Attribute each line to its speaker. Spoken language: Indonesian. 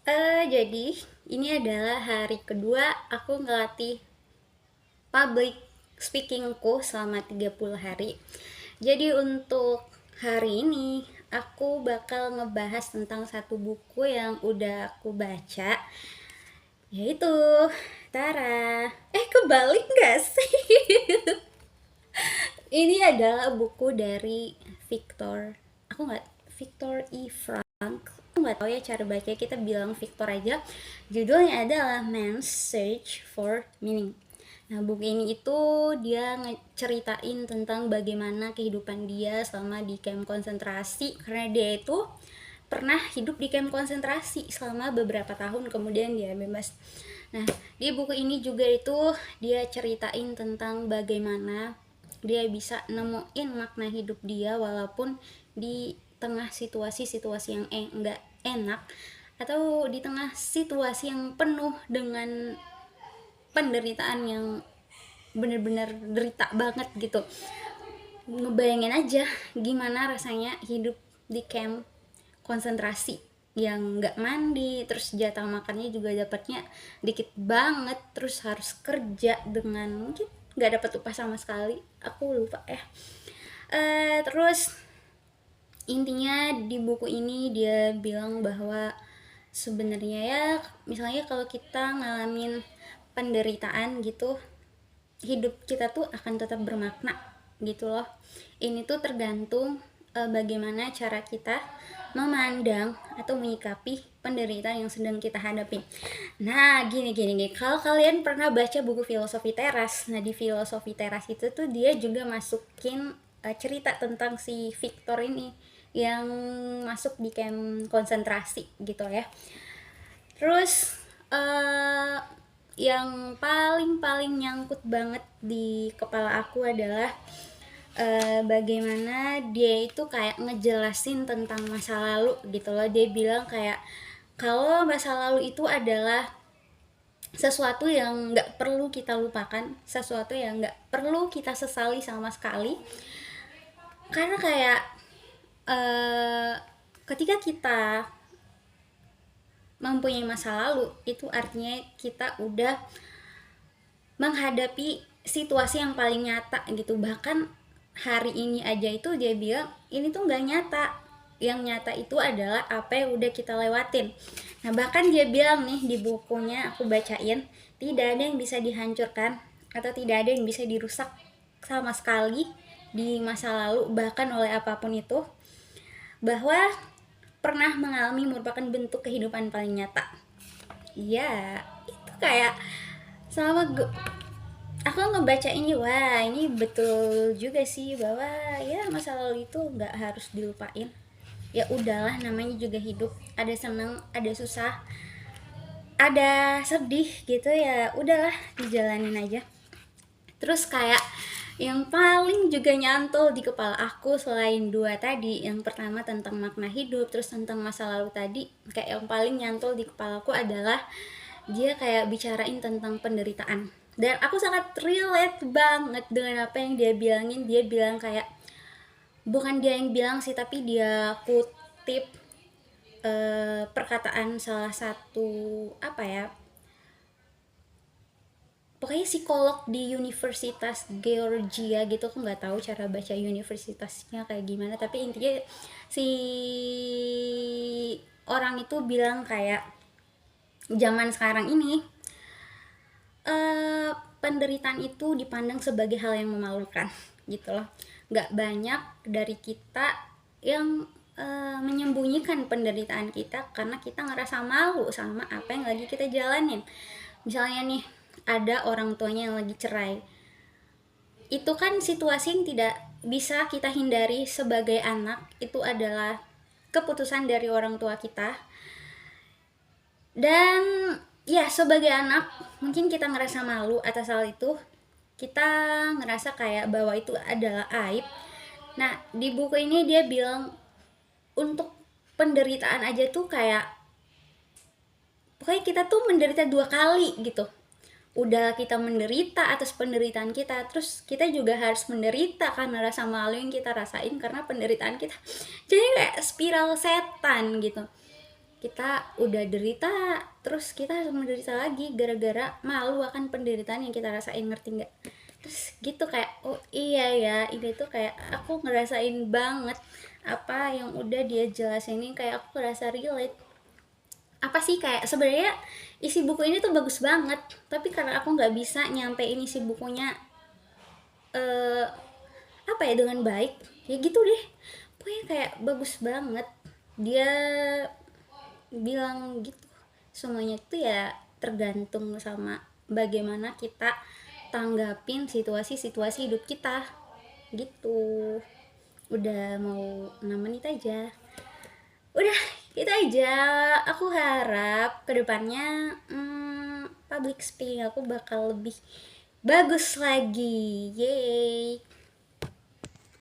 Speaker 1: Jadi ini adalah hari kedua aku ngelatih public speakingku selama 30 hari. Jadi untuk hari ini aku bakal ngebahas tentang satu buku yang udah aku baca, yaitu Tara. Kebalik gak sih? Ini adalah buku dari Victor. Aku nggak Victor E. Frank. Aku nggak tahu ya cara baca. Kita bilang Victor aja. Judulnya adalah Man's Search for Meaning. Nah, buku ini itu dia ngeceritain tentang bagaimana kehidupan dia selama di camp konsentrasi, karena dia itu pernah hidup di camp konsentrasi selama beberapa tahun, kemudian dia bebas. Nah, di buku ini juga itu dia ceritain tentang bagaimana dia bisa nemuin makna hidup dia walaupun di tengah situasi-situasi yang enggak enak, atau di tengah situasi yang penuh dengan penderitaan yang bener-bener derita banget gitu. Ngebayangin aja gimana rasanya hidup di camp konsentrasi yang nggak mandi, terus jatah makannya juga dapatnya dikit banget, terus harus kerja dengan mungkin nggak dapat upah sama sekali, aku lupa ya. Terus intinya di buku ini dia bilang bahwa sebenarnya ya, misalnya kalau kita ngalamin penderitaan gitu, hidup kita tuh akan tetap bermakna gitu loh. Ini tuh tergantung bagaimana cara kita memandang atau menyikapi penderitaan yang sedang kita hadapi. Nah, gini. Kalau kalian pernah baca buku Filosofi Teras, nah di Filosofi Teras itu tuh dia juga masukin cerita tentang si Victor ini yang masuk di camp konsentrasi gitu ya. Terus yang paling nyangkut banget di kepala aku adalah bagaimana dia itu kayak ngejelasin tentang masa lalu gitu loh. Dia bilang kayak kalau masa lalu itu adalah sesuatu yang nggak perlu kita lupakan, sesuatu yang nggak perlu kita sesali sama sekali, karena kayak eh, ketika kita mempunyai masa lalu itu artinya kita udah menghadapi situasi yang paling nyata gitu. Bahkan hari ini aja itu dia bilang ini tuh nggak nyata, yang nyata itu adalah apa yang udah kita lewatin. Nah, bahkan dia bilang nih di bukunya aku bacain, tidak ada yang bisa dihancurkan atau tidak ada yang bisa dirusak sama sekali di masa lalu, bahkan oleh apapun itu, bahwa pernah mengalami merupakan bentuk kehidupan paling nyata. Iya, itu kayak selama aku ngebaca ini, wah ini betul juga sih, bahwa ya masa lalu itu nggak harus dilupain. Ya udahlah, namanya juga hidup, ada seneng ada susah, ada sedih gitu, ya udahlah dijalanin aja. Terus kayak yang paling juga nyantol di kepala aku selain dua tadi, yang pertama tentang makna hidup, terus tentang masa lalu tadi, kayak yang paling nyantol di kepalaku adalah dia kayak bicarain tentang penderitaan. Dan aku sangat relate banget dengan apa yang dia bilangin. Dia bilang kayak, bukan dia yang bilang sih, tapi dia kutip perkataan salah satu, apa ya, pokoknya psikolog di Universitas Georgia gitu. Aku nggak tahu cara baca universitasnya kayak gimana, tapi intinya si orang itu bilang kayak zaman sekarang ini penderitaan itu dipandang sebagai hal yang memalukan gitu loh. Nggak banyak dari kita yang menyembunyikan penderitaan kita karena kita ngerasa malu sama apa yang lagi kita jalanin. Misalnya nih, ada orang tuanya yang lagi cerai, itu kan situasi yang tidak bisa kita hindari sebagai anak. Itu adalah keputusan dari orang tua kita. Dan ya, sebagai anak mungkin kita ngerasa malu atas hal itu, kita ngerasa kayak bahwa itu adalah aib. Nah, di buku ini dia bilang untuk penderitaan aja tuh kayak, pokoknya kita tuh menderita dua kali gitu. Udah kita menderita atas penderitaan kita, terus kita juga harus menderita karena rasa malu yang kita rasain karena penderitaan kita. Jadi kayak spiral setan gitu. kita udah derita, terus kita harus menderita lagi gara-gara malu akan penderitaan yang kita rasain, ngerti nggak? Terus gitu kayak, oh iya ya, ini tuh kayak aku ngerasain banget apa yang udah dia jelasin ini, kayak aku ngerasa relate. Apa sih, kayak sebenarnya isi buku ini tuh bagus banget, tapi karena aku nggak bisa nyampein isi bukunya eh apa ya, dengan baik, ya gitu deh. Pokoknya kayak bagus banget. Dia bilang gitu, semuanya itu ya tergantung sama bagaimana kita tanggapin situasi-situasi hidup kita gitu. Udah mau 6 menit aja. Udah, itu aja. Aku harap kedepannya public speaking aku bakal lebih bagus lagi. Yeay.